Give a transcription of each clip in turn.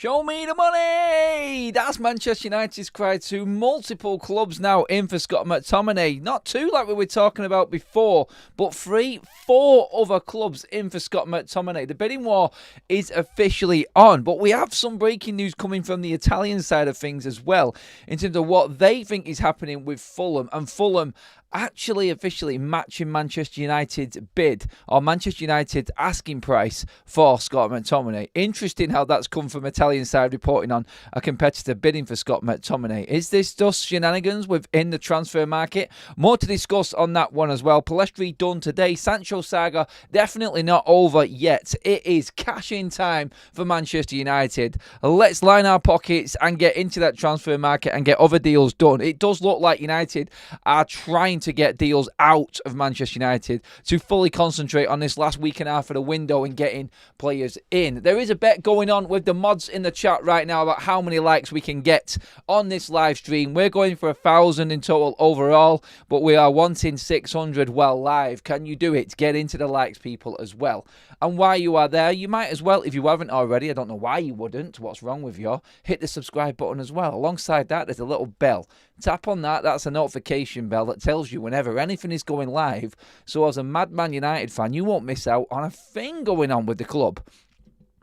Show me the money! That's Manchester United's cry to multiple clubs now in for Scott McTominay. Not two like we were talking about before, but 4 other clubs in for Scott McTominay. The bidding war is officially on, but we have some breaking news coming from the Italian side of things as well, in terms of what they think is happening with Fulham, and Fulham actually officially matching Manchester United's bid, or Manchester United's asking price for Scott McTominay. Interesting how that's come from Italian side reporting on a competitor bidding for Scott McTominay. Is this just shenanigans within the transfer market? More to discuss on that one as well. Pellistri done today. Sancho saga definitely not over yet. It is cash-in time for Manchester United. Let's line our pockets and get into that transfer market and get other deals done. It does look like United are trying to get deals out of Manchester United to fully concentrate on this last week and a half of the window and getting players in. There is a bet going on with the mods in the chat right now about how many likes we can get on this live stream. We're going for 1,000 in total overall, but we are wanting 600 while live. Can you do it? Get into the likes, people, as well. And while you are there, you might as well, if you haven't already, I don't know why you wouldn't, what's wrong with you, hit the subscribe button as well. Alongside that, there's a little bell. Tap on that. That's a notification bell that tells you whenever anything is going live. So as a Madman United fan, you won't miss out on a thing going on with the club.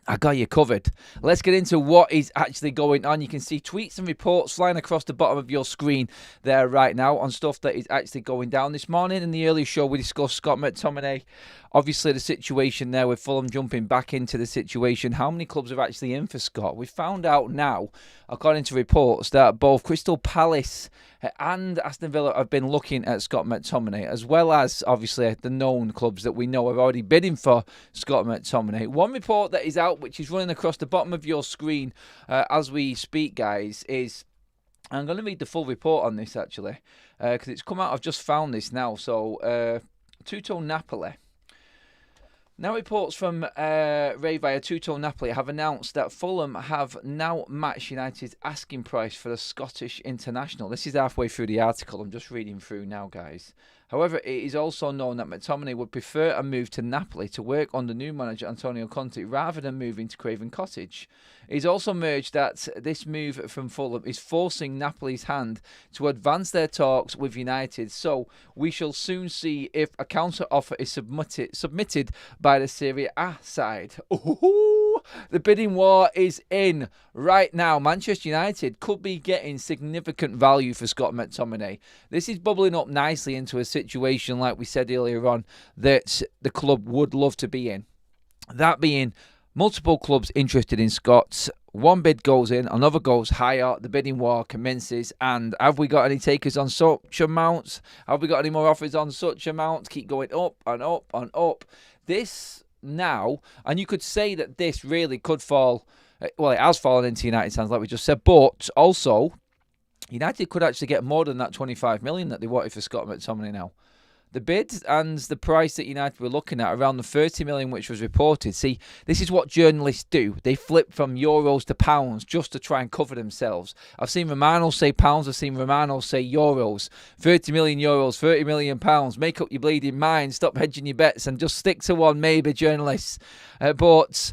I got you covered. Let's get into what is actually going on. You can see tweets and reports flying across the bottom of your screen there right now on stuff that is actually going down. This morning in the early show, we discussed Scott McTominay. Obviously, the situation there with Fulham jumping back into the situation. How many clubs are actually in for Scott? We found out now, according to reports, that both Crystal Palace and Aston Villa have been looking at Scott McTominay, as well as, obviously, the known clubs that we know are already bidding for Scott McTominay. One report that is out, which is running across the bottom of your screen as we speak, guys, is... I'm going to read the full report on this, actually, because it's come out. I've just found this now. So, Tutto Napoli. Now reports from Ray via Tutto Napoli have announced that Fulham have now matched United's asking price for the Scottish international. This is halfway through the article. I'm just reading through now, guys. However, it is also known that McTominay would prefer a move to Napoli to work under new manager Antonio Conte rather than moving to Craven Cottage. It is also emerged that this move from Fulham is forcing Napoli's hand to advance their talks with United. So we shall soon see if a counter offer is submitted by the Serie A side. Ooh, the bidding war is in right now. Manchester United could be getting significant value for Scott McTominay. This is bubbling up nicely into a situation, like we said earlier on, that the club would love to be in. That being multiple clubs interested in Scott. One bid goes in, another goes higher, the bidding war commences, and have we got any takers on such amounts? Have we got any more offers on such amounts? Keep going up and up and up. This now, and you could say that this really could fall, well, it has fallen into United's hands, like we just said, but also United could actually get more than that 25 million that they wanted for Scott McTominay now. The bid and the price that United were looking at, around the 30 million which was reported. See, this is what journalists do. They flip from euros to pounds just to try and cover themselves. I've seen Romano say pounds. I've seen Romano say euros. 30 million euros, 30 million pounds. Make up your bleeding mind. Stop hedging your bets and just stick to one, maybe, journalists. But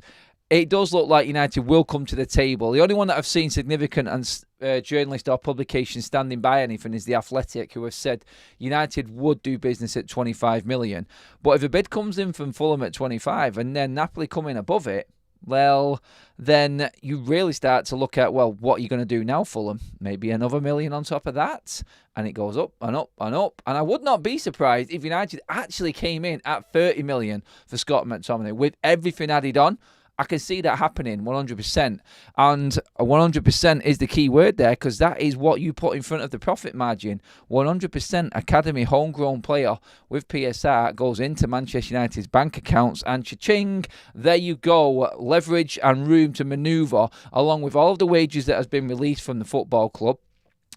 it does look like United will come to the table. The only one that I've seen significant and journalist or publication standing by anything is The Athletic, who have said United would do business at 25 million. But if a bid comes in from Fulham at 25 and then Napoli come in above it, well, then you really start to look at, well, what are you going to do now, Fulham? Maybe another million on top of that? And it goes up and up and up. And I would not be surprised if United actually came in at 30 million for Scott McTominay with everything added on. I can see that happening 100%. And 100% is the key word there, because that is what you put in front of the profit margin. 100% academy homegrown player with PSR goes into Manchester United's bank accounts, and cha-ching, there you go. Leverage and room to manoeuvre, along with all of the wages that has been released from the football club.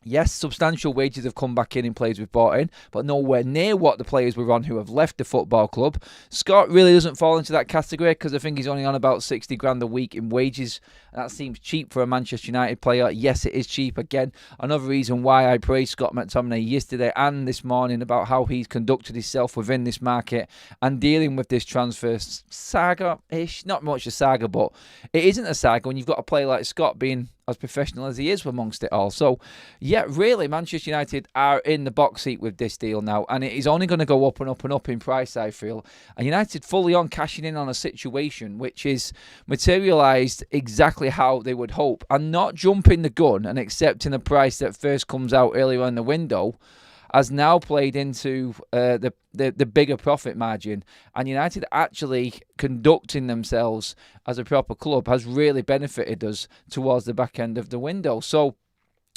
Yes, substantial wages have come back in players we've bought in, but nowhere near what the players were on who have left the football club. Scott really doesn't fall into that category because I think he's only on about 60 grand a week in wages. That seems cheap for a Manchester United player. Yes, it is cheap. Again, another reason why I praised Scott McTominay yesterday and this morning about how he's conducted himself within this market and dealing with this transfer saga-ish. Not much a saga, but it isn't a saga when you've got a player like Scott being as professional as he is amongst it all. So, yeah, really, Manchester United are in the box seat with this deal now, and it is only going to go up and up and up in price, I feel. And United fully on cashing in on a situation which is materialised exactly how they would hope, and not jumping the gun and accepting a price that first comes out earlier in the window, has now played into the bigger profit margin. And United actually conducting themselves as a proper club has really benefited us towards the back end of the window. So,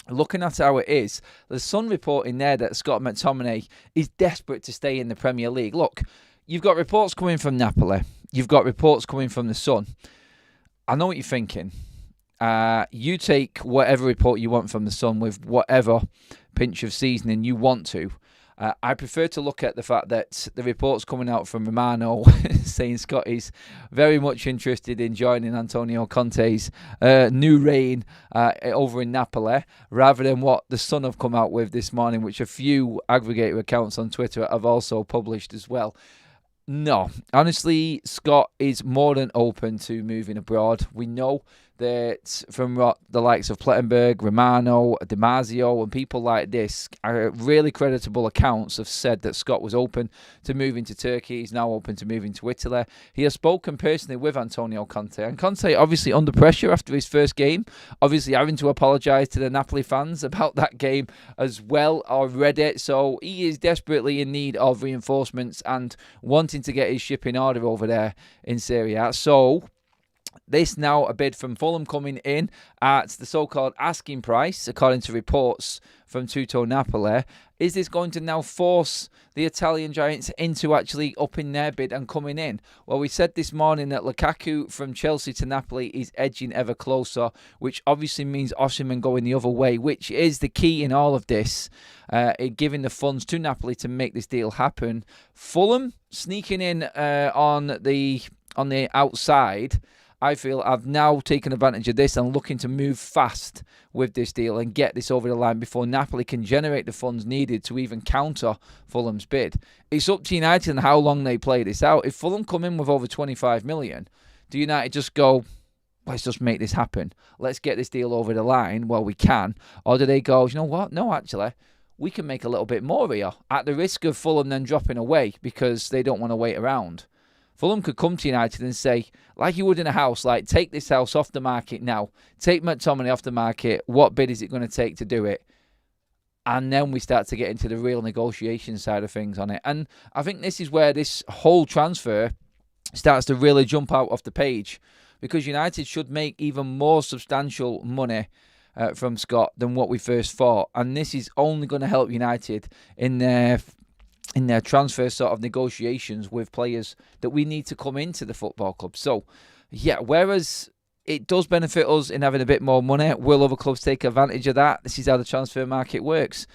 looking at how it is, the Sun reporting there that Scott McTominay is desperate to stay in the Premier League. Look, you've got reports coming from Napoli. You've got reports coming from the Sun. I know what you're thinking. You take whatever report you want from the Sun with whatever pinch of seasoning you want to. I prefer to look at the fact that the reports coming out from Romano saying Scott is very much interested in joining Antonio Conte's new reign over in Napoli, rather than what the Sun have come out with this morning, which a few aggregator accounts on Twitter have also published as well. No, honestly, Scott is more than open to moving abroad. We know that from the likes of Plettenberg, Romano, Damasio, and people like this, really creditable accounts have said that Scott was open to moving to Turkey. He's now open to moving to Italy. He has spoken personally with Antonio Conte, and Conte obviously under pressure after his first game, obviously having to apologise to the Napoli fans about that game as well already. So he is desperately in need of reinforcements and wanting to get his ship in order over there in Serie A. So this now a bid from Fulham coming in at the so-called asking price, according to reports from Tutto Napoli. Is this going to now force the Italian giants into actually upping their bid and coming in? Well, we said this morning that Lukaku from Chelsea to Napoli is edging ever closer, which obviously means Osimhen going the other way, which is the key in all of this, giving the funds to Napoli to make this deal happen. Fulham sneaking in on the outside, I feel I've now taken advantage of this and looking to move fast with this deal and get this over the line before Napoli can generate the funds needed to even counter Fulham's bid. It's up to United and how long they play this out. If Fulham come in with over 25 million, do United just go, let's just make this happen? Let's get this deal over the line while we can. Or do they go, you know what? No, actually, we can make a little bit more here at the risk of Fulham then dropping away because they don't want to wait around. Fulham could come to United and say, like you would in a house, like, take this house off the market now. Take McTominay off the market. What bid is it going to take to do it? And then we start to get into the real negotiation side of things on it. And I think this is where this whole transfer starts to really jump out off the page, because United should make even more substantial money from Scott than what we first thought. And this is only going to help United in their transfer sort of negotiations with players that we need to come into the football club. So, yeah, whereas it does benefit us in having a bit more money, will other clubs take advantage of that? This is how the transfer market works.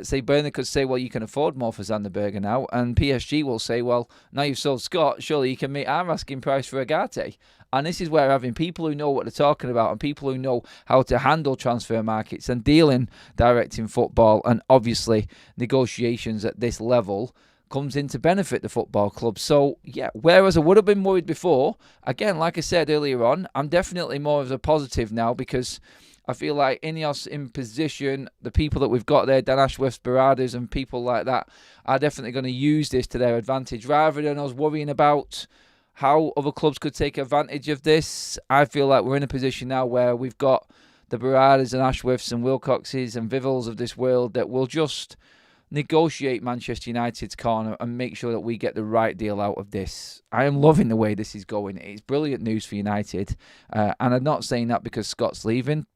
Say Burnley could say, well, you can afford more for Zanderberger now, and PSG will say, well, now you've sold Scott, surely you can meet our asking price for Agate. And this is where having people who know what they're talking about and people who know how to handle transfer markets and deal in direct in football and obviously negotiations at this level comes in to benefit the football club. So, yeah, whereas I would have been worried before, again, like I said earlier on, I'm definitely more of a positive now, because I feel like Ineos in position, the people that we've got there, Dan Ashworth, Baradas and people like that, are definitely going to use this to their advantage rather than us worrying about how other clubs could take advantage of this. I feel like we're in a position now where we've got the Baradas and Ashworths and Wilcoxes and Vivels of this world that will just negotiate Manchester United's corner and make sure that we get the right deal out of this. I am loving the way this is going. It's brilliant news for United. And I'm not saying that because Scott's leaving.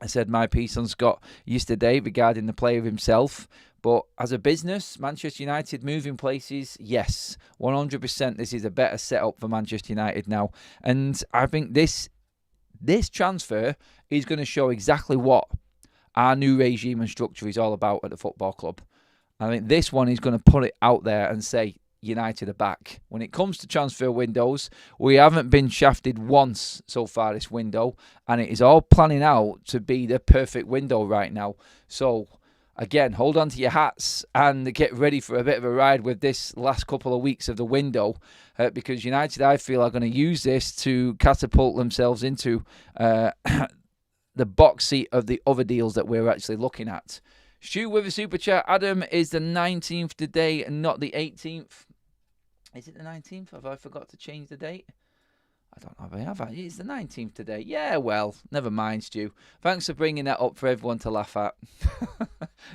I said my piece on Scott yesterday regarding the player himself. But as a business, Manchester United moving places, yes, 100% this is a better setup for Manchester United now. And I think this transfer is going to show exactly what our new regime and structure is all about at the football club. I think this one is going to put it out there and say United are back. When it comes to transfer windows, we haven't been shafted once so far this window, and it is all planning out to be the perfect window right now. So, again, hold on to your hats and get ready for a bit of a ride with this last couple of weeks of the window, because United, I feel, are going to use this to catapult themselves into the box seat of the other deals that we're actually looking at. Stu with a super chat. Adam, is the 19th today and not the 18th? Is it the 19th? Have I forgot to change the date? I don't know if I have. It's the 19th today. Yeah, well, never mind, Stu. Thanks for bringing that up for everyone to laugh at.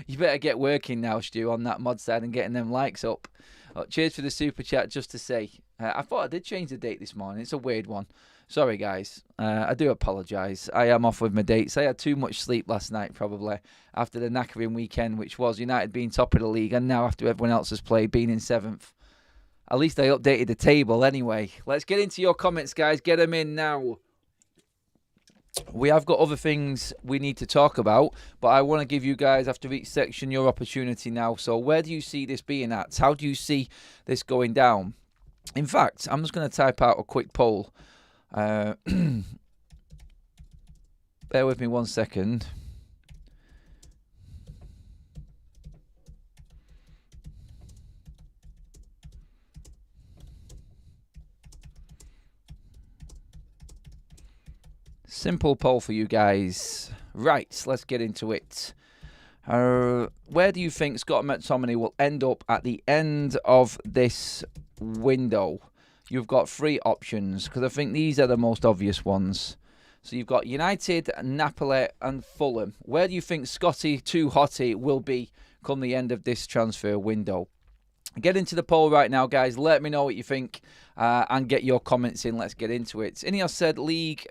You better get working now, Stu, on that mod side and getting them likes up. Cheers for the super chat, just to say. I thought I did change the date this morning. It's a weird one. Sorry, guys. I do apologise. I am off with my dates. I had too much sleep last night, probably, after the knackering weekend, which was United being top of the league, and now after everyone else has played, being in 7th. At least I updated the table anyway. Let's get into your comments, guys. Get them in now. We have got other things we need to talk about, but I want to give you guys, after each section, your opportunity now. So where do you see this being at? How do you see this going down? In fact, I'm just going to type out a quick poll. Bear with me 1 second. Simple poll for you guys. Right, let's get into it. Where do you think Scott McTominay will end up at the end of this window? You've got 3 options, because I think these are the most obvious ones. So you've got United, Napoli and Fulham. Where do you think Scotty Too Hotty will be come the end of this transfer window? Get into the poll right now, guys. Let me know what you think and get your comments in. Let's get into it. Ineos said league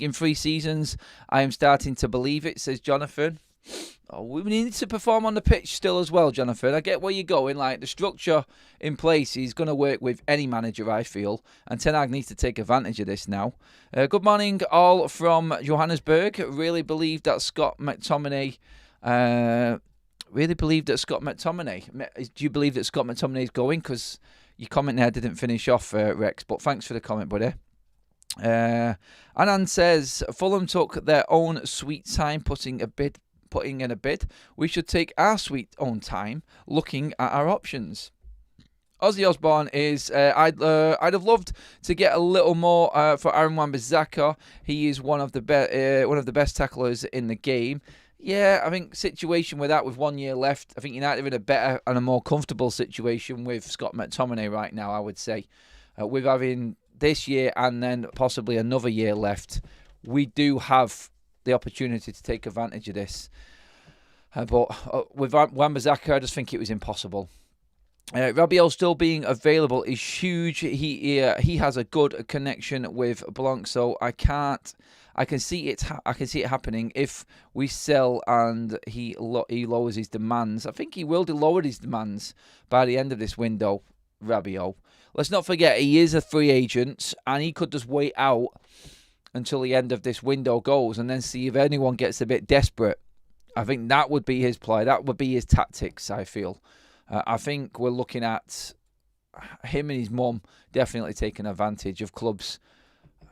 in 3 seasons. I am starting to believe it, says Jonathan. Oh, we need to perform on the pitch still as well, Jonathan. I get where you're going. Like, the structure in place is going to work with any manager, I feel. And Ten Hag needs to take advantage of this now. Good morning, all from Johannesburg. Really believe that Scott McTominay... Do you believe that Scott McTominay is going? Because your comment there didn't finish off, Rex. But thanks for the comment, buddy. Anand says, Fulham took their own sweet time putting in a bid. We should take our sweet own time looking at our options. Ozzy Osbourne is, I'd have loved to get a little more for Aaron Wan-Bissaka. He is one of the best tacklers in the game. Yeah, I think situation with that, with 1 year left, I think United are in a better and a more comfortable situation with Scott McTominay right now, I would say. With having this year and then possibly another year left, we do have the opportunity to take advantage of this. But with Wan-Bissaka, I just think it was impossible. Rabiot still being available is huge. He has a good connection with Blanc, so I can see it happening if we sell and he lowers his demands. I think he will lower his demands by the end of this window, Rabiot. Let's not forget he is a free agent and he could just wait out until the end of this window goes and then see if anyone gets a bit desperate. I think that would be his play. That would be his tactics, I feel. I think we're looking at him and his mum definitely taking advantage of clubs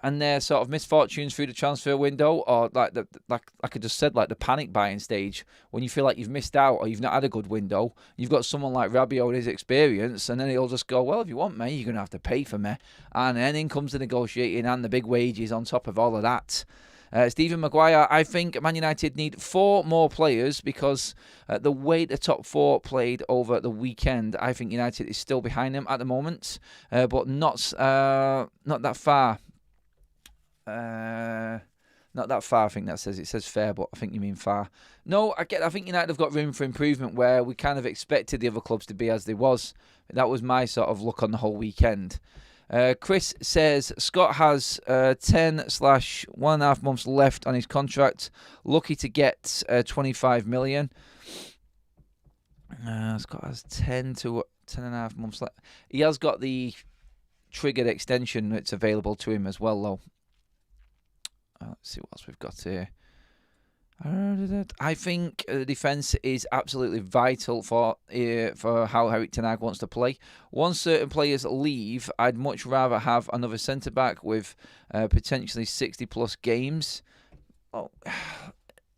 and their sort of misfortunes through the transfer window, or like I just said, like the panic buying stage, when you feel like you've missed out or you've not had a good window. You've got someone like Rabiot with his experience, and then he'll just go, well, if you want me, you're going to have to pay for me. And then in comes the negotiating and the big wages on top of all of that. Stephen Maguire, I think Man United need 4 more players because the way the top 4 played over the weekend, I think United is still behind them at the moment, but not that far. Not that far, I think that says. It says fair, but I think you mean far. No, I think United have got room for improvement where we kind of expected the other clubs to be as they was. That was my sort of look on the whole weekend. Chris says Scott has 10/1.5 months left on his contract. Lucky to get 25 million. Scott has 10 to 10.5 months left. He has got the triggered extension that's available to him as well, though. Let's see what else we've got here. I think the defence is absolutely vital for how Erik ten Hag wants to play. Once certain players leave, I'd much rather have another centre-back with potentially 60-plus games. Oh,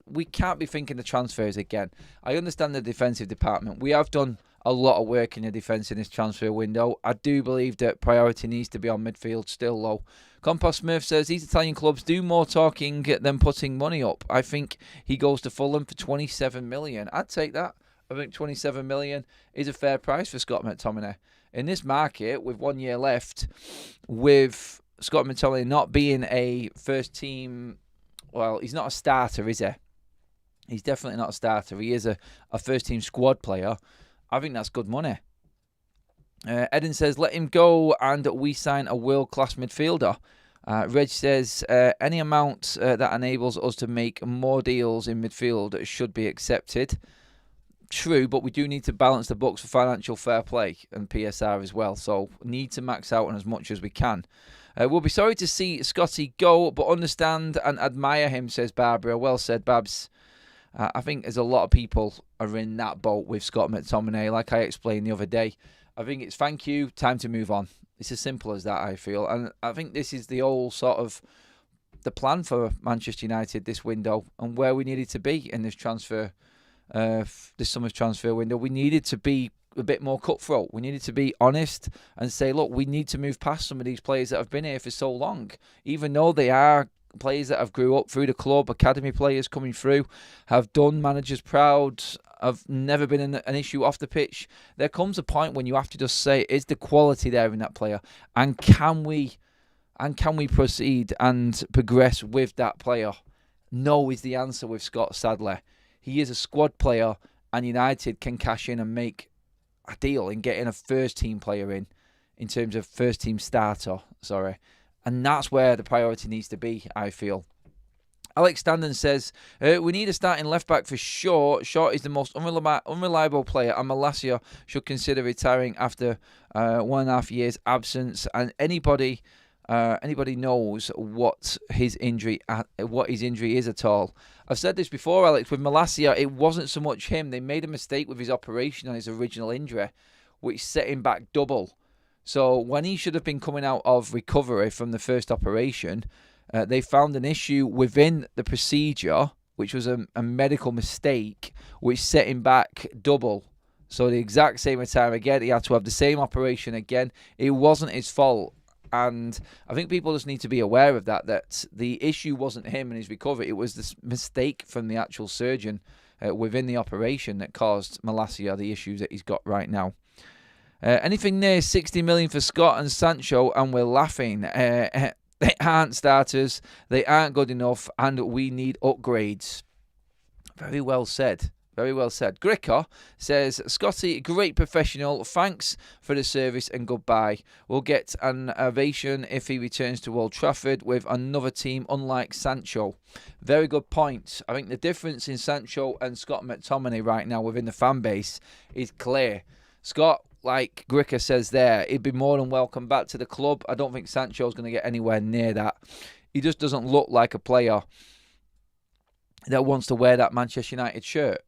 we can't be thinking the transfers again. I understand the defensive department. We have done a lot of work in the defence in this transfer window. I do believe that priority needs to be on midfield still low. Compost Smith says these Italian clubs do more talking than putting money up. I think he goes to Fulham for 27 million. I'd take that. I think 27 million is a fair price for Scott McTominay. In this market, with 1 year left, with Scott McTominay not being a first team, well, he's not a starter, is he? He's definitely not a starter. He is a first team squad player. I think that's good money. Eden says, let him go and we sign a world-class midfielder. Reg says, any amount that enables us to make more deals in midfield should be accepted. True, but we do need to balance the books for financial fair play and PSR as well. So need to max out on as much as we can. We'll be sorry to see Scotty go, but understand and admire him, says Barbara. Well said, Babs. I think there's a lot of people are in that boat with Scott McTominay, like I explained the other day. I think it's thank you, time to move on. It's as simple as that, I feel. And I think this is the whole sort of the plan for Manchester United this window and where we needed to be in this transfer, this summer's transfer window. We needed to be a bit more cutthroat. We needed to be honest and say, look, we need to move past some of these players that have been here for so long, even though they are players that have grew up through the club, academy players coming through, have done managers proud, have never been an issue off the pitch. There comes a point when you have to just say, is the quality there in that player, and can we proceed and progress with that player? No is the answer with Scott, sadly. He is a squad player, and United can cash in and make a deal in getting a first team player in terms of first team starter, and that's where the priority needs to be, I feel. Alex Standen says, we need a starting left-back for Shaw. Shaw is the most unreliable player, and Malacia should consider retiring after 1.5 years absence. And anybody knows what his injury is at all. I've said this before, Alex. With Malacia, it wasn't so much him. They made a mistake with his operation on his original injury, which set him back double. So when he should have been coming out of recovery from the first operation, they found an issue within the procedure, which was a medical mistake, which set him back double. So the exact same time again, he had to have the same operation again. It wasn't his fault. And I think people just need to be aware of that the issue wasn't him and his recovery. It was this mistake from the actual surgeon within the operation that caused Malacia the issues that he's got right now. Anything near 60 million for Scott and Sancho, and we're laughing. They aren't starters, they aren't good enough, and we need upgrades. Very well said. Very well said. Gricker says, Scotty, great professional. Thanks for the service and goodbye. We'll get an ovation if he returns to Old Trafford with another team unlike Sancho. Very good point. I think the difference in Sancho and Scott McTominay right now within the fan base is clear. Scott, like Gricker says there, he'd be more than welcome back to the club. I don't think Sancho's going to get anywhere near that. He just doesn't look like a player that wants to wear that Manchester United shirt.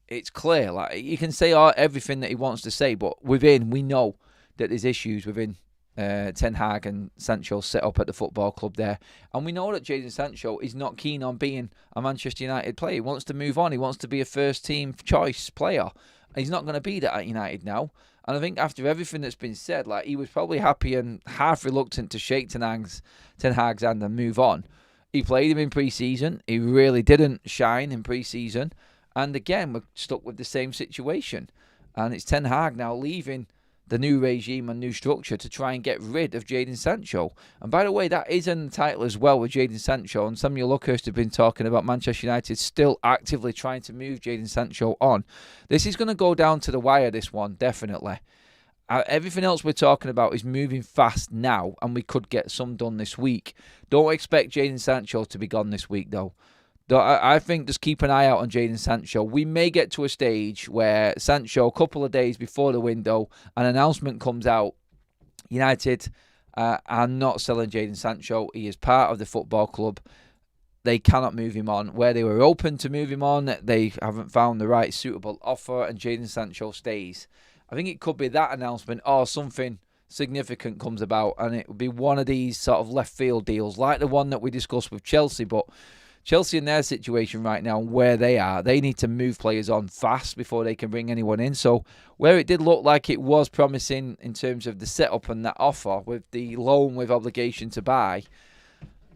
It's clear. Like, you can say everything that he wants to say, but within, we know that there's issues within Ten Hag and Sancho set up at the football club there. And we know that Jadon Sancho is not keen on being a Manchester United player. He wants to move on. He wants to be a first-team choice player. He's not going to be that at United now. And I think after everything that's been said, like, he was probably happy and half reluctant to shake Ten Hag's hand and move on. He played him in pre-season. He really didn't shine in pre-season. And again, we're stuck with the same situation. And it's Ten Hag now leaving the new regime and new structure to try and get rid of Jadon Sancho. And by the way, that is in the title as well with Jadon Sancho. And Samuel Luckhurst have been talking about Manchester United still actively trying to move Jadon Sancho on. This is going to go down to the wire, this one, definitely. Everything else we're talking about is moving fast now, and we could get some done this week. Don't expect Jadon Sancho to be gone this week, though. I think just keep an eye out on Jadon Sancho. We may get to a stage where Sancho, a couple of days before the window, an announcement comes out, United are not selling Jadon Sancho. He is part of the football club. they cannot move him on. Where they were open to move him on, they haven't found the right suitable offer, and Jadon Sancho stays. I think it could be that announcement or something significant comes about, and it would be one of these sort of left field deals like the one that we discussed with Chelsea. But Chelsea in their situation right now, where they are, they need to move players on fast before they can bring anyone in. So where it did look like it was promising in terms of the setup and that offer with the loan with obligation to buy,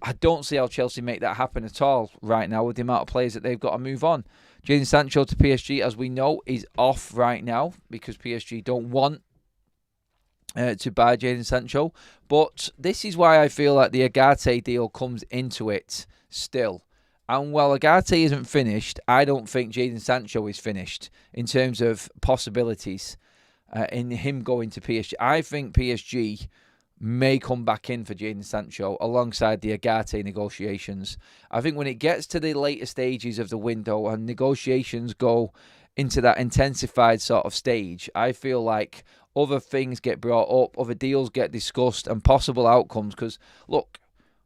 I don't see how Chelsea make that happen at all right now with the amount of players that they've got to move on. Jadon Sancho to PSG, as we know, is off right now because PSG don't want to buy Jadon Sancho. But this is why I feel like the Agate deal comes into it still. And while Agate isn't finished, I don't think Jadon Sancho is finished in terms of possibilities in him going to PSG. I think PSG may come back in for Jadon Sancho alongside the Agate negotiations. I think when it gets to the later stages of the window and negotiations go into that intensified sort of stage, I feel like other things get brought up, other deals get discussed, and possible outcomes. Because, look,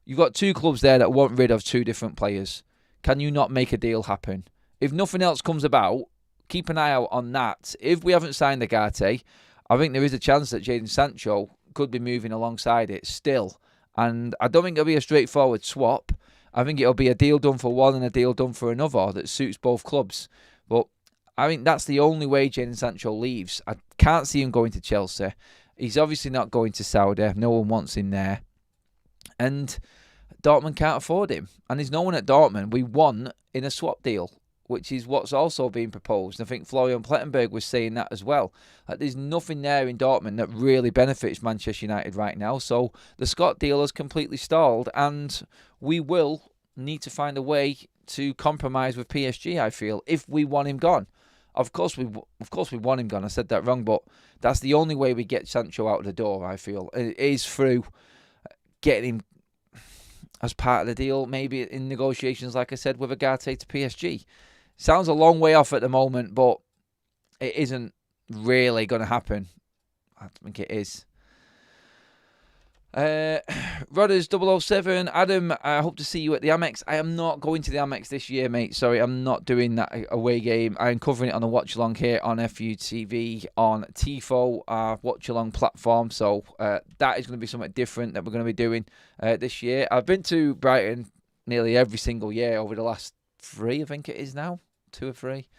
you've got two clubs there that want rid of two different players. Can you not make a deal happen? If nothing else comes about, keep an eye out on that. If we haven't signed Agate, I think there is a chance that Jadon Sancho could be moving alongside it still. And I don't think it'll be a straightforward swap. I think it'll be a deal done for one and a deal done for another that suits both clubs. But I think that's the only way Jadon Sancho leaves. I can't see him going to Chelsea. He's obviously not going to Saudi. No one wants him there. And Dortmund can't afford him. And there's no one at Dortmund we want in a swap deal, which is what's also being proposed. I think Florian Plettenberg was saying that as well. Like, there's nothing there in Dortmund that really benefits Manchester United right now. So the Scott deal has completely stalled, and we will need to find a way to compromise with PSG, I feel, if we want him gone. Of course we want him gone. I said that wrong, but that's the only way we get Sancho out of the door, I feel. It is through getting him as part of the deal, maybe in negotiations, like I said, with Agate to PSG. Sounds a long way off at the moment, but it isn't really going to happen. I think it is. Rodders 007, Adam, I hope to see you at the Amex. I am not going to the Amex this year, mate. Sorry, I'm not doing that away game. I'm covering it on the watch along here on FUTV on TIFO, our watch along platform. So that is going to be something different that we're going to be doing this year. I've been to Brighton nearly every single year over the last 3, I think it is now, 2 or 3.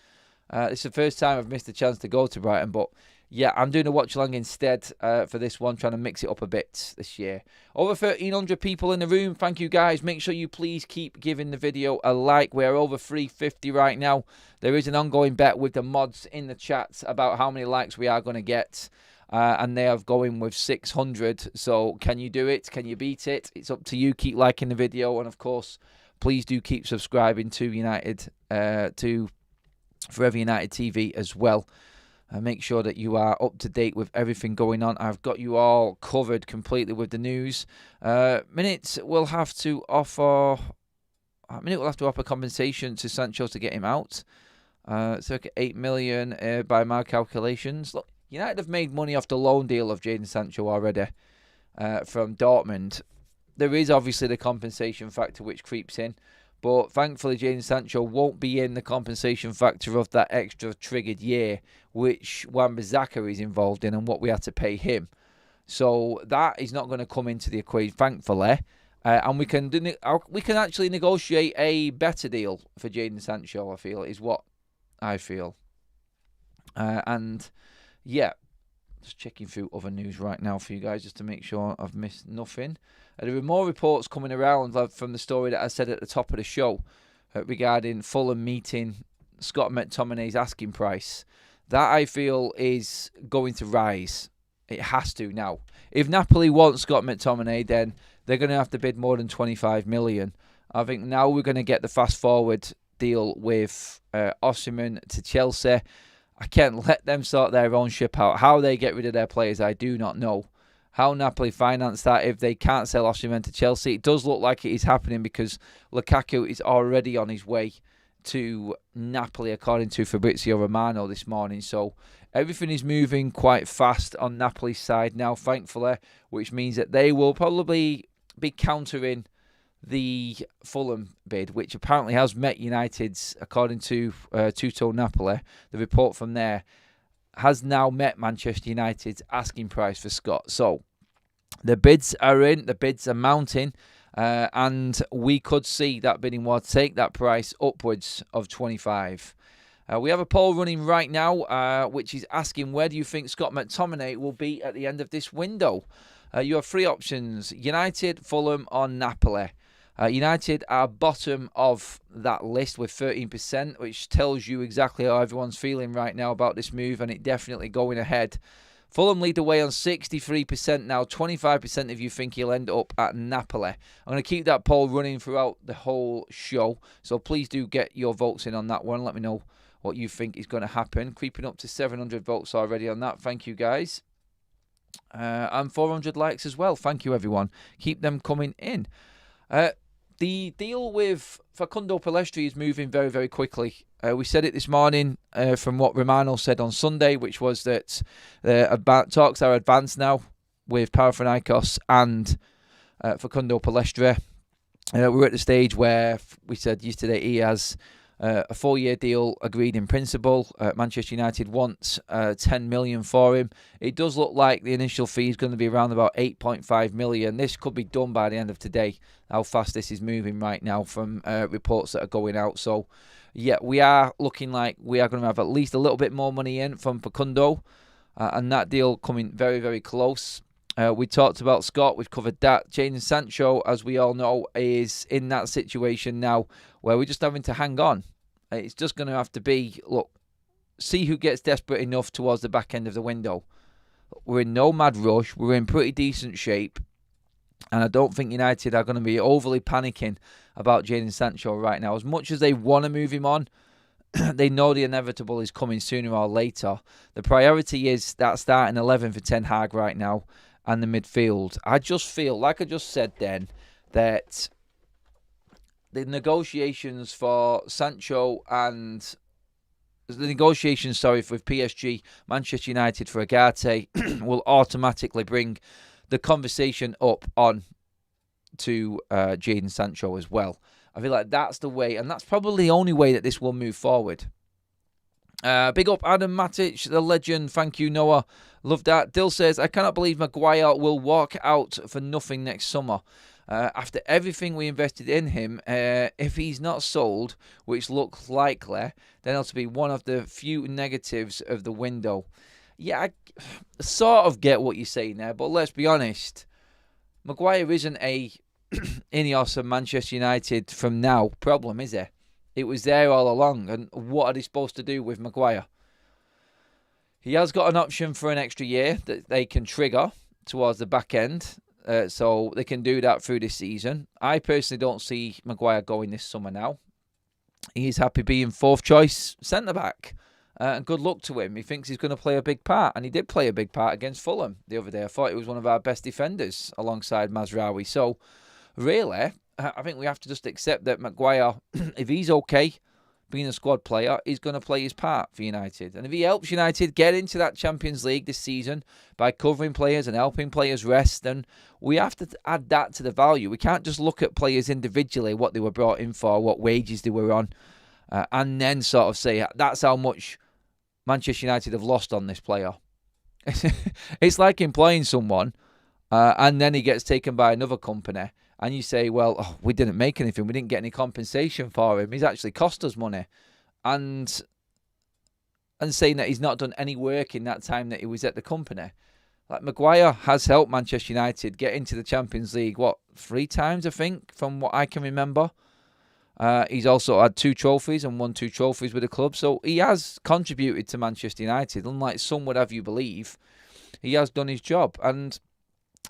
It's the first time I've missed a chance to go to Brighton, but yeah, I'm doing a watch along instead for this one, trying to mix it up a bit this year. Over 1,300 people in the room. Thank you, guys. Make sure you please keep giving the video a like. We're over 350 right now. There is an ongoing bet with the mods in the chat about how many likes we are going to get. And they are going with 600. So can you do it? Can you beat it? It's up to you. Keep liking the video. And, of course, please do keep subscribing to United, to Forever United TV as well. Make sure that you are up to date with everything going on. I've got you all covered completely with the news. Minutes will have to offer compensation to Sancho to get him out. Circa 8 million by my calculations. Look, United have made money off the loan deal of Jadon Sancho already from Dortmund. There is obviously the compensation factor which creeps in. But thankfully, Jadon Sancho won't be in the compensation factor of that extra triggered year, which Wan-Bissaka is involved in and what we had to pay him. So that is not going to come into the equation, thankfully. And we can actually negotiate a better deal for Jadon Sancho, I feel, is what I feel. And yeah, just checking through other news right now for you guys just to make sure I've missed nothing. There are more reports coming around from the story that I said at the top of the show regarding Fulham meeting Scott McTominay's asking price. That, I feel, is going to rise. It has to now. If Napoli want Scott McTominay, then they're going to have to bid more than 25 million. I think now we're going to get the fast-forward deal with Osimhen to Chelsea. I can't let them sort their own ship out. How they get rid of their players, I do not know. How Napoli finance that if they can't sell Osimhen to Chelsea. It does look like it is happening because Lukaku is already on his way to Napoli, according to Fabrizio Romano this morning. So everything is moving quite fast on Napoli's side now, thankfully, which means that they will probably be countering the Fulham bid, which apparently has met United's, according to Tutto Napoli, the report from there, has now met Manchester United's asking price for Scott. So the bids are in, the bids are mounting, and we could see that bidding war take that price upwards of 25. We have a poll running right now, which is asking, where do you think Scott McTominay will be at the end of this window? You have three options: United, Fulham, or Napoli. United are bottom of that list with 13%, which tells you exactly how everyone's feeling right now about this move, and it definitely going ahead. Fulham lead the way on 63% now. 25% of you think he'll end up at Napoli. I'm going to keep that poll running throughout the whole show, so please do get your votes in on that one. Let me know what you think is going to happen. Creeping up to 700 votes already on that. Thank you, guys. And 400 likes as well. Thank you, everyone. Keep them coming in. The deal with Facundo Pellistri is moving very, very quickly. We said it this morning from what Romano said on Sunday, which was that talks are advanced now with Panathinaikos and Facundo Pellistri. We're at the stage where we said yesterday he has a 4-year deal agreed in principle. Manchester United wants 10 million for him. It does look like the initial fee is going to be around about 8.5 million. This could be done by the end of today. How fast this is moving right now from reports that are going out. So, yeah, we are looking like we are going to have at least a little bit more money in from Facundo, and that deal coming very, very close. We talked about Scott. We've covered that. Jadon Sancho, as we all know, is in that situation now where we're just having to hang on. It's just going to have to be, look, see who gets desperate enough towards the back end of the window. We're in no mad rush. We're in pretty decent shape. And I don't think United are going to be overly panicking about Jadon Sancho right now. As much as they want to move him on, they know the inevitable is coming sooner or later. The priority is that starting 11 for Ten Hag right now and the midfield. I just feel, like I just said then, that the negotiations for Sancho and the negotiations, with PSG, Manchester United for Agate will automatically bring the conversation up on to Jadon Sancho as well. I feel like that's the way, and that's probably the only way that this will move forward. Big up Adam Matic, the legend. Thank you, Noah. Love that. Dill says, I cannot believe Maguire will walk out for nothing next summer. After everything we invested in him, if he's not sold, which looks likely, then it'll be one of the few negatives of the window. Yeah, I sort of get what you're saying there, but let's be honest. Maguire isn't a Ineos and Manchester United from now problem, is it? It was there all along, and what are they supposed to do with Maguire? He has got an option for an extra year that they can trigger towards the back end, so they can do that through this season. I personally don't see Maguire going this summer now. He's happy being fourth choice centre-back. And good luck to him. He thinks he's going to play a big part. And he did play a big part against Fulham the other day. I thought he was one of our best defenders alongside Mazraoui. So, really, I think we have to just accept that Maguire, if he's okay being a squad player, he's going to play his part for United. And if he helps United get into that Champions League this season by covering players and helping players rest, then we have to add that to the value. We can't just look at players individually, what they were brought in for, what wages they were on, and then sort of say that's how much Manchester United have lost on this player. It's like employing someone and then he gets taken by another company and you say, well, we didn't make anything. We didn't get any compensation for him. He's actually cost us money. And saying that he's not done any work in that time that he was at the company. Like Maguire has helped Manchester United get into the Champions League, 3 times, I think, from what I can remember. He's also had 2 trophies and won 2 trophies with the club. So he has contributed to Manchester United. Unlike some would have you believe, he has done his job. And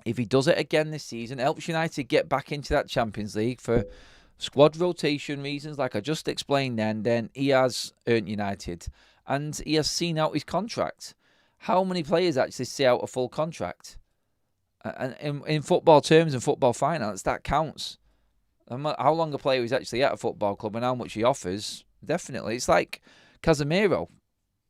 if he does it again this season, helps United get back into that Champions League for squad rotation reasons, like I just explained then he has earned United. And he has seen out his contract. How many players actually see out a full contract? And in football terms and football finance, that counts. How long a player is actually at a football club and how much he offers, definitely. It's like Casemiro.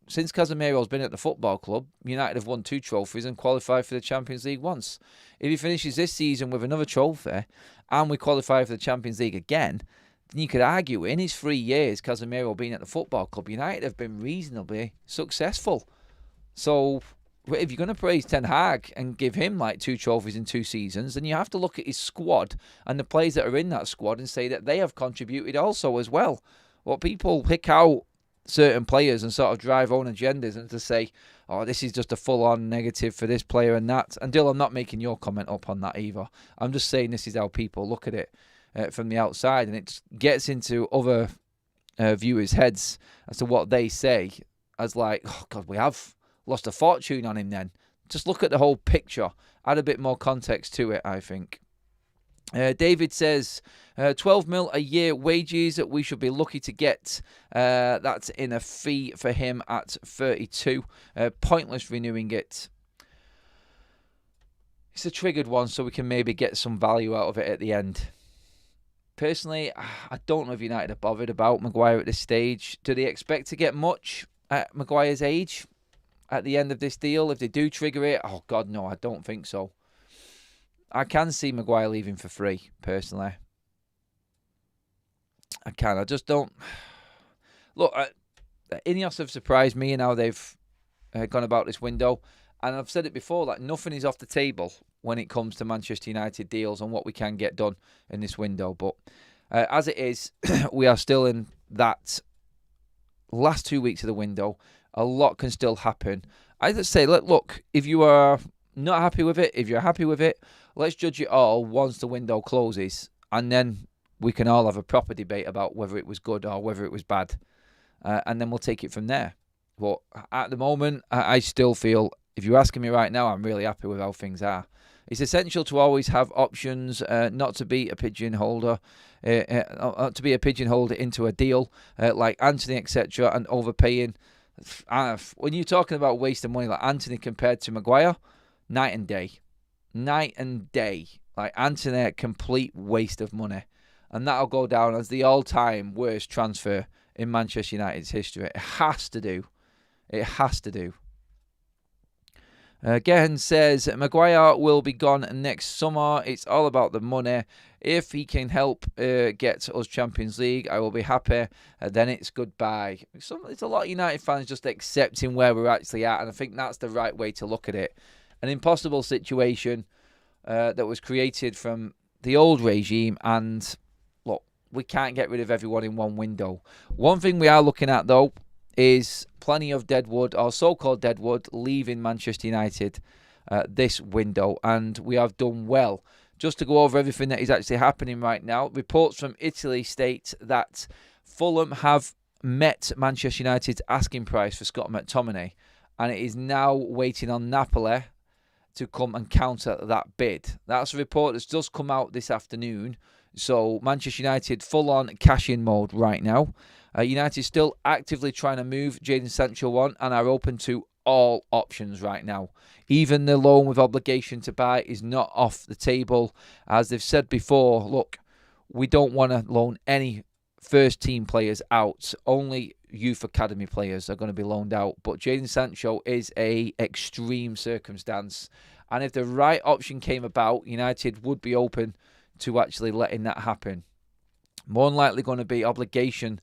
since Casemiro's been at the football club, United have won 2 trophies and qualified for the Champions League once. If he finishes this season with another trophy and we qualify for the Champions League again, then you could argue in his 3 years, Casemiro being at the football club, United have been reasonably successful. So if you're going to praise Ten Hag and give him like 2 trophies in 2 seasons, then you have to look at his squad and the players that are in that squad and say that they have contributed also as well. Well, people pick out certain players and sort of drive own agendas and to say, oh, this is just a full-on negative for this player and that. And Dill, I'm not making your comment up on that either. I'm just saying this is how people look at it from the outside, and it gets into other viewers' heads as to what they say as like, oh, God, we have lost a fortune on him then. Just look at the whole picture. Add a bit more context to it, I think. David says, 12 mil a year wages, we should be lucky to get. That's in a fee for him at 32. Pointless renewing it. It's a triggered one, so we can maybe get some value out of it at the end. Personally, I don't know if United are bothered about Maguire at this stage. Do they expect to get much at Maguire's age at the end of this deal? If they do trigger it, oh God, no, I don't think so. I can see Maguire leaving for free, personally. I can. I just don't. Look, Ineos have surprised me in how they've gone about this window. And I've said it before, like nothing is off the table when it comes to Manchester United deals and what we can get done in this window. But as it is, we are still in that last 2 weeks of the window. A lot can still happen. I just say, look, if you are not happy with it, if you're happy with it, let's judge it all once the window closes. And then we can all have a proper debate about whether it was good or whether it was bad. And then we'll take it from there. But at the moment, I still feel, if you're asking me right now, I'm really happy with how things are. It's essential to always have options, not to be a pigeonholder, to be a pigeonholed into a deal like Anthony, etc., and overpaying. When you're talking about wasting money like Anthony compared to Maguire, night and day. Night and day. Like Anthony, a complete waste of money. And that'll go down as the all-time worst transfer in Manchester United's history. It has to do. It has to do. Gehan says, Maguire will be gone next summer. It's all about the money. If he can help get us Champions League, I will be happy. Then it's goodbye. It's a lot of United fans just accepting where we're actually at, and I think that's the right way to look at it. An impossible situation that was created from the old regime, and look, we can't get rid of everyone in one window. One thing we are looking at, though, is plenty of deadwood, or so-called deadwood, leaving Manchester United this window, and we have done well. Just to go over everything that is actually happening right now, reports from Italy state that Fulham have met Manchester United's asking price for Scott McTominay, and it is now waiting on Napoli to come and counter that bid. That's a report that's just come out this afternoon. So Manchester United full on cash-in mode right now. United still actively trying to move Jadon Sancho on and are open to all options right now. Even the loan with obligation to buy is not off the table. As they've said before, look, we don't want to loan any first team players out. Only youth academy players are going to be loaned out. But Jadon Sancho is a extreme circumstance. And if the right option came about, United would be open to actually letting that happen. More than likely going to be obligation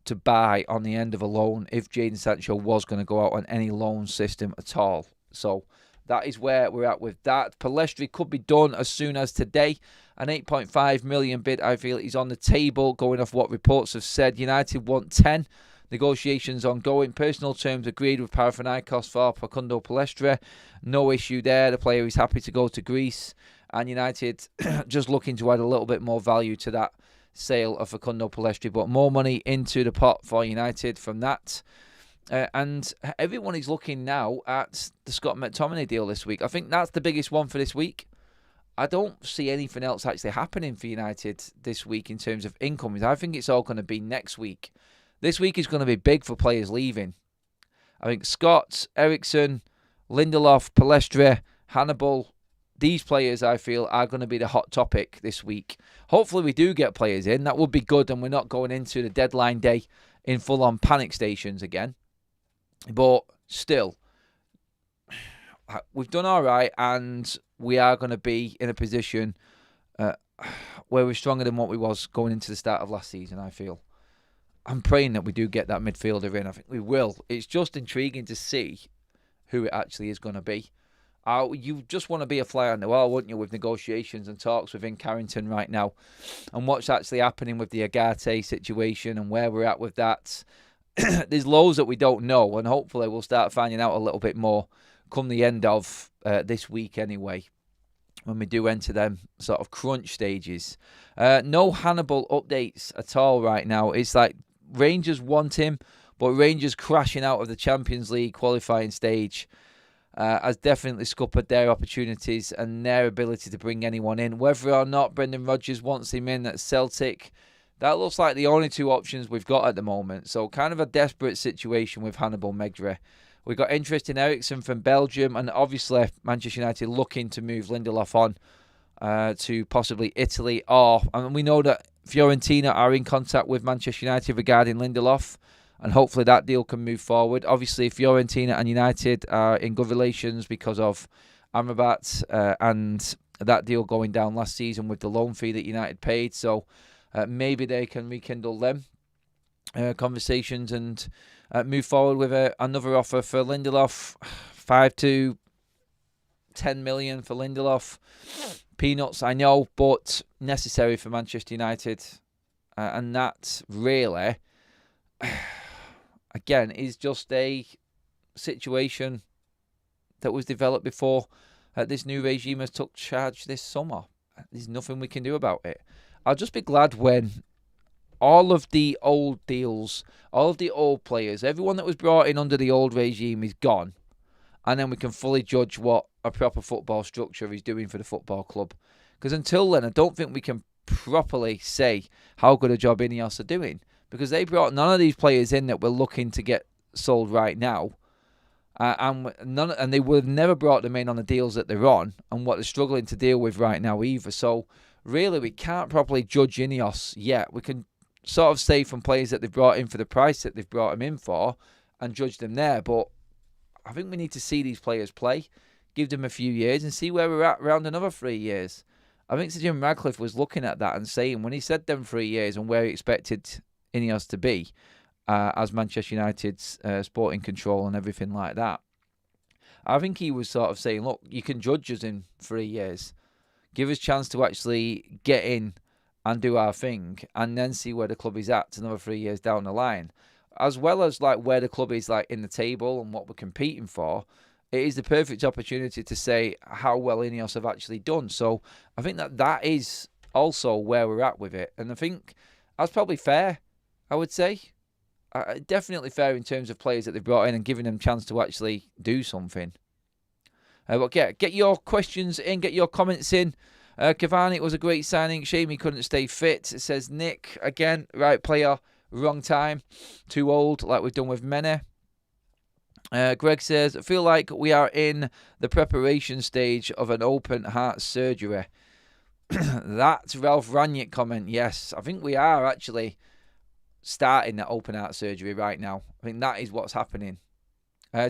to buy on the end of a loan if Jadon Sancho was going to go out on any loan system at all. So that is where we're at with that. Pellistri could be done as soon as today. An 8.5 million bid, I feel, is on the table, going off what reports have said. United want 10. Negotiations ongoing. Personal terms agreed with Panathinaikos for Facundo Pellistri. No issue there. The player is happy to go to Greece. And United just looking to add a little bit more value to that sale of Facundo Pellistri, but more money into the pot for United from that. And everyone is looking now at the Scott McTominay deal this week. I think that's the biggest one for this week. I don't see anything else actually happening for United this week in terms of income. I think it's all going to be next week. This week is going to be big for players leaving. I think Scott, Eriksson, Lindelof, Pellistri, Hannibal, these players, I feel, are going to be the hot topic this week. Hopefully we do get players in. That would be good, and we're not going into the deadline day in full-on panic stations again. But still, we've done all right, and we are going to be in a position where we're stronger than what we was going into the start of last season, I feel. I'm praying that we do get that midfielder in. I think we will. It's just intriguing to see who it actually is going to be. You just want to be a fly on the wall, wouldn't you, with negotiations and talks within Carrington right now, and what's actually happening with the Agate situation and where we're at with that. There's loads that we don't know, and hopefully we'll start finding out a little bit more come the end of this week anyway, when we do enter them sort of crunch stages. No Hannibal updates at all right now. It's like Rangers want him, but Rangers crashing out of the Champions League qualifying stage has definitely scuppered their opportunities and their ability to bring anyone in. Whether or not Brendan Rodgers wants him in at Celtic, that looks like the only two options we've got at the moment. So kind of a desperate situation with Hannibal Mejbri. We've got interest in Ericsson from Belgium, and obviously Manchester United looking to move Lindelof on to possibly Italy. And we know that Fiorentina are in contact with Manchester United regarding Lindelof, and hopefully that deal can move forward. Obviously, Fiorentina and United are in good relations because of Amrabat and that deal going down last season with the loan fee that United paid. So maybe they can rekindle them conversations and move forward with another offer for Lindelof. 5 to 10 million for Lindelof. Peanuts, I know, but necessary for Manchester United. And that really, again, is just a situation that was developed before this new regime has took charge this summer. There's nothing we can do about it. I'll just be glad when all of the old deals, all of the old players, everyone that was brought in under the old regime is gone. And then we can fully judge what a proper football structure is doing for the football club. Because until then, I don't think we can properly say how good a job Ineos are doing. Because they brought none of these players in that we're looking to get sold right now. And they would have never brought them in on the deals that they're on and what they're struggling to deal with right now either. So really, we can't properly judge Ineos yet. We can sort of say from players that they've brought in for the price that they've brought them in for and judge them there. But I think we need to see these players play, give them a few years and see where we're at around another 3 years. I think Sir Jim Radcliffe was looking at that and saying when he said them 3 years and where he expected Ineos to be as Manchester United's sporting control and everything like that, I think he was sort of saying, look, you can judge us in 3 years. Give us a chance to actually get in and do our thing and then see where the club is at another 3 years down the line. As well as like where the club is like in the table and what we're competing for, it is the perfect opportunity to say how well Ineos have actually done. So I think that is also where we're at with it. And I think that's probably fair, I would say. Definitely fair in terms of players that they've brought in and giving them a chance to actually do something. But get your questions in, get your comments in. Cavani, it was a great signing. Shame he couldn't stay fit, says Nick. Again, right player, wrong time. Too old, like we've done with Mene. Greg says, I feel like we are in the preparation stage of an open heart surgery. That's Ralph Ranić comment. Yes, I think we are actually starting that open heart surgery right now. I think that is what's happening.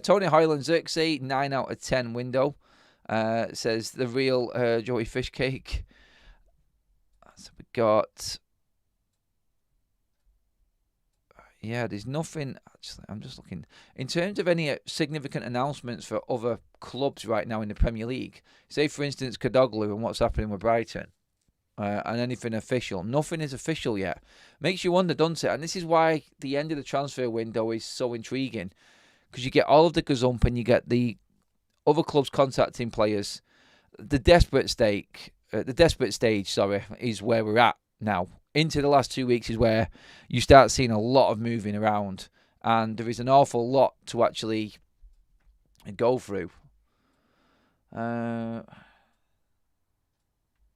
Tony Hoyland Xerxes, 9 out of 10 window. Says the real Joey Fishcake. So we got... Yeah, there's nothing... Actually, I'm just looking. In terms of any significant announcements for other clubs right now in the Premier League, say, for instance, Kadoglu and what's happening with Brighton, and anything official. Nothing is official yet. Makes you wonder, doesn't it? And this is why the end of the transfer window is so intriguing. Because you get all of the gazump and you get the other clubs contacting players. The desperate stage, is where we're at now. Into the last 2 weeks is where you start seeing a lot of moving around. And there is an awful lot to actually go through.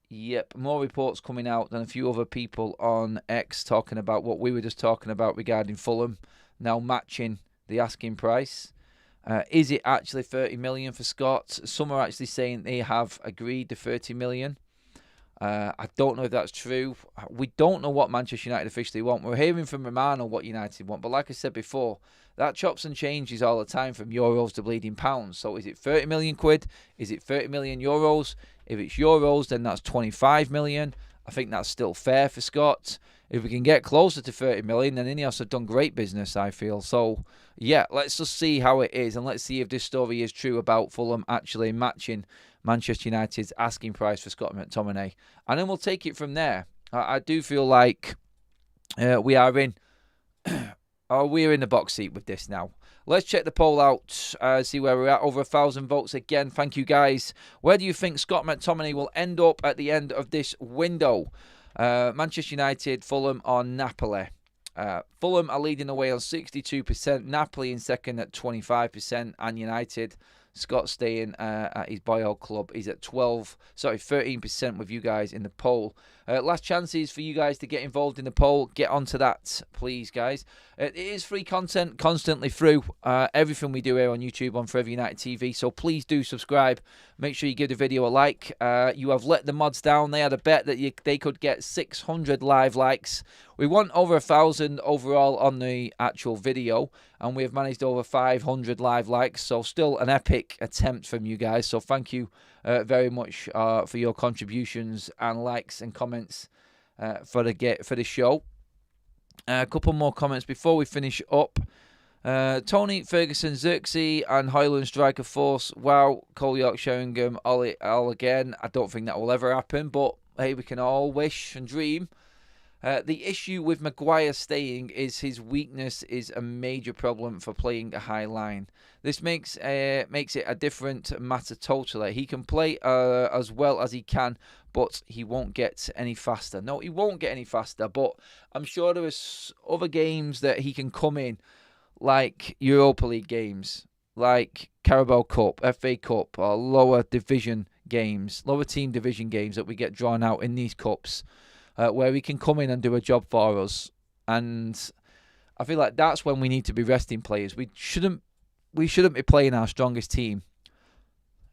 Yep, more reports coming out than a few other people on X talking about what we were just talking about regarding Fulham now matching the asking price. Is it actually 30 million for Scott? Some are actually saying they have agreed to 30 million. I don't know if that's true. We don't know what Manchester United officially want. We're hearing from Romano what United want. But like I said before, that chops and changes all the time from euros to bleeding pounds. So is it 30 million quid? Is it 30 million euros? If it's euros, then that's 25 million. I think that's still fair for Scott. If we can get closer to 30 million, then Ineos have done great business, I feel. So, yeah, let's just see how it is. And let's see if this story is true about Fulham actually matching Manchester United's asking price for Scott McTominay. And then we'll take it from there. I do feel like we are in... we're in the box seat with this now. Let's check the poll out, see where we're at. Over 1,000 votes again. Thank you, guys. Where do you think Scott McTominay will end up at the end of this window? Manchester United, Fulham, or Napoli? Fulham are leading the way on 62%. Napoli in second at 25%. And United, Scott staying at his boy old club. He's at 13% with you guys in the poll. Last chances for you guys to get involved in the poll. Get onto that, please, guys. It is free content constantly through everything we do here on YouTube on Forever United TV. So please do subscribe. Make sure you give the video a like. You have let the mods down. They had a bet that they could get 600 live likes. We want over 1,000 overall on the actual video. And we have managed over 500 live likes. So still an epic attempt from you guys. So thank you very much for your contributions and likes and comments for the show. A couple more comments before we finish up. Tony, Ferguson, Xerxes and Highland Striker Force. Wow, Cole York, Sheringham, all again. I don't think that will ever happen, but hey, we can all wish and dream. The issue with Maguire staying is his weakness is a major problem for playing a high line. This makes it a different matter totally. He can play as well as he can, but he won't get any faster. No, he won't get any faster, but I'm sure there is other games that he can come in, like Europa League games, like Carabao Cup, FA Cup, or lower division games, lower team division games that we get drawn out in these cups. Where he can come in and do a job for us. And I feel like that's when we need to be resting players. We shouldn't be playing our strongest team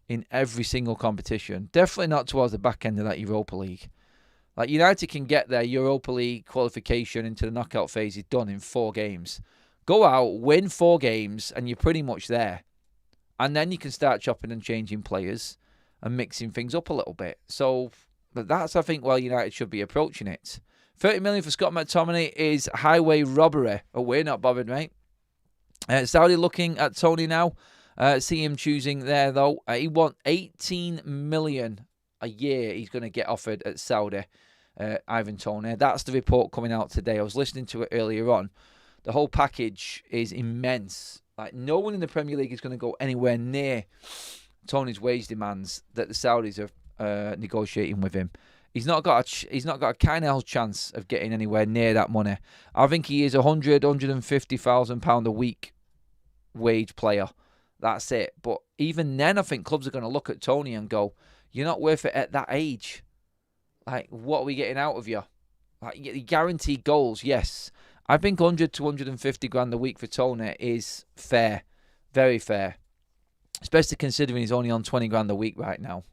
in every single competition. Definitely not towards the back end of that Europa League. Like United can get their Europa League qualification into the knockout phase is done in 4 games. Go out, win 4 games, and you're pretty much there. And then you can start chopping and changing players and mixing things up a little bit. So... but that's, I think, where United should be approaching it. 30 million for Scott McTominay is highway robbery. Oh, we're not bothered, mate. Saudi looking at Tony now. See him choosing there, though. He wants 18 million a year he's going to get offered at Saudi, Ivan Toney. That's the report coming out today. I was listening to it earlier on. The whole package is immense. Like, no one in the Premier League is going to go anywhere near Tony's wage demands that the Saudis are negotiating with him. He's not got a kind of chance of getting anywhere near that money. I think he is £150,000 a week wage player. That's it. But even then, I think clubs are going to look at Tony and go, "You're not worth it at that age. Like, what are we getting out of you? Like, guaranteed goals, yes. I think 100 to 150 grand a week for Tony is fair, very fair, especially considering he's only on 20 grand a week right now."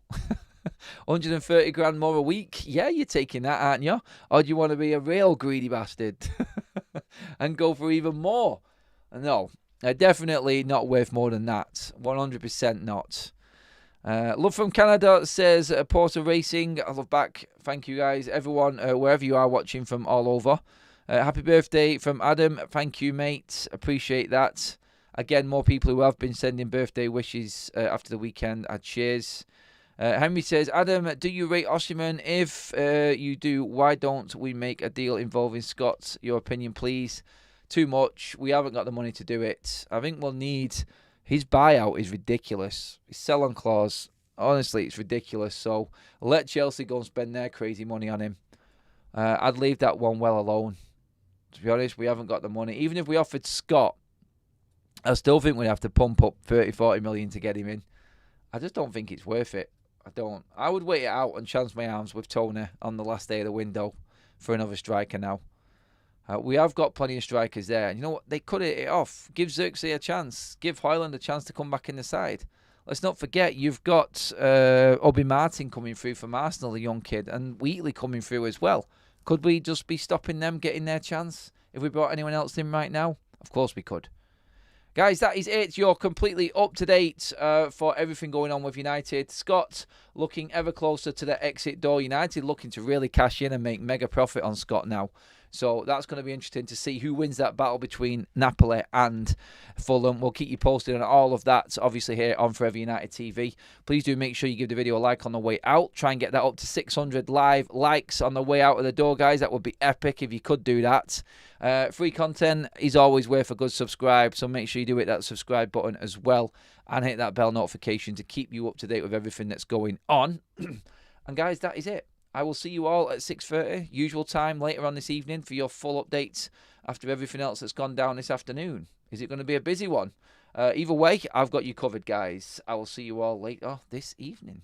130 grand more a week? Yeah, you're taking that, aren't you? Or do you want to be a real greedy bastard and go for even more? No, definitely not worth more than that. 100% not. Love from Canada says Porter Racing. I love back. Thank you, guys. Everyone, wherever you are watching from all over. Happy birthday from Adam. Thank you, mate. Appreciate that. Again, more people who have been sending birthday wishes after the weekend. Cheers. Henry says, Adam, do you rate Osimhen? If you do, why don't we make a deal involving Scott? Your opinion, please. Too much. We haven't got the money to do it. I think we'll need... His buyout is ridiculous. His sell-on clause, honestly, it's ridiculous. So let Chelsea go and spend their crazy money on him. I'd leave that one well alone. To be honest, we haven't got the money. Even if we offered Scott, I still think we'd have to pump up 30-40 million to get him in. I just don't think it's worth it. I don't. I would wait it out and chance my arms with Tony on the last day of the window for another striker now. We have got plenty of strikers there. And you know what? They cut it off. Give Xerxes a chance. Give Hoyland a chance to come back in the side. let's not forget you've got Obi Martin coming through from Arsenal, the young kid, and Wheatley coming through as well. Could we just be stopping them getting their chance if we brought anyone else in right now? Of course we could. Guys, that is it. You're completely up to date for everything going on with United. Scott looking ever closer to the exit door. United looking to really cash in and make mega profit on Scott now. So that's going to be interesting to see who wins that battle between Napoli and Fulham. We'll keep you posted on all of that, obviously, here on Forever United TV. Please do make sure you give the video a like on the way out. Try and get that up to 600 live likes on the way out of the door, guys. That would be epic if you could do that. Free content is always worth a good subscribe, so make sure you do hit that subscribe button as well and hit that bell notification to keep you up to date with everything that's going on. And guys, that is it. I will see you all at 6:30, usual time later on this evening for your full updates after everything else that's gone down this afternoon. Is it going to be a busy one? Either way, I've got you covered, guys. I will see you all later this evening.